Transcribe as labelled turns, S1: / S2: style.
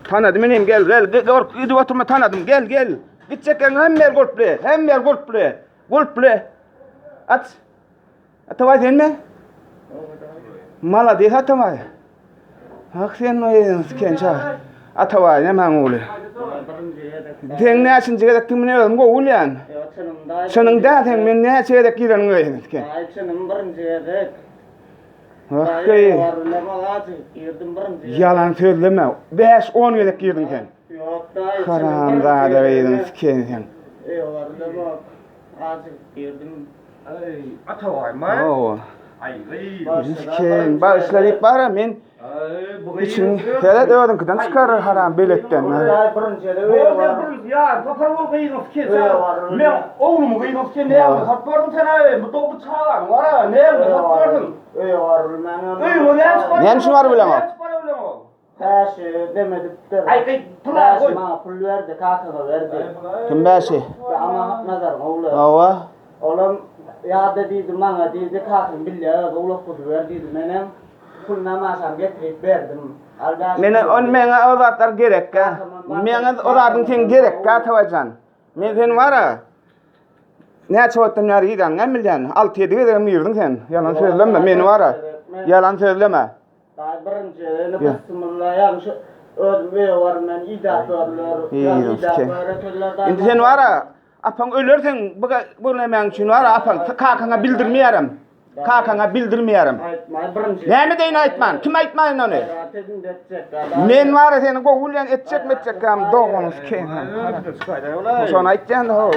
S1: Tanıdım benim gel gidip oturma tanıdım gel. Gidecekken hem yer golf play. Atavay değil mi? Mala değil atavay. Hak sen o kença. Atavay ne man ulu. Sen ne için cegedek kimine öldüm go ulyan. Senin de sen men ne cegedek giren ngoy.
S2: Ayçanım birinci yedek.
S1: Okey. Yalan söyleme. 5-10 yedek girdin sen.
S2: Yok da
S1: Karam da veydin sen.
S2: Orada bak. Azıcık girdim.
S3: Ay, atavay may.
S1: Oo.
S3: Ay,
S1: Sen başlayıp bara men için hele dedim ki dan çıkar haram beletten.
S2: Birinci yedek.
S3: Ya, papar bol kıyın ofke. Men oğlum kıyın ofke ne yaptı? Hatpardın sen bu topu çağlan. Vara ne yaptı? Hatpardın.
S1: Nem şu var bilen o.
S2: Taş demedik de.
S3: Ay kay pula koy.
S2: Ma pul verdi, kakana verdi.
S1: Kim bəsi?
S2: Ama nazar oğlu.
S1: Ava.
S2: Oğlum ya dedi bana dedi kakın billahi oğlu pul verdi menem. Pul namasan getirip verdim.
S1: Mene odatlar gerek ka. Mene odatın sen gerek ka tavacan. Men sen vara. Ne çoğuttun yar gidan emilden. 6-7 gede mirdin sen. Yalan söyleme men vara. Yalan söyleme.
S2: Daha birinci ne bismillah ya şu ödme var men idatörler.
S1: Indi sen vara. Apan ölürsen bu ne men için vara apan kakana bildirmeyerim. Kakana bildirmeyerim. Näme deyin aytman? Kim aytmayın onu? Men var seni go ulyan etcek kam doğunuz ken. Şonu aytjan da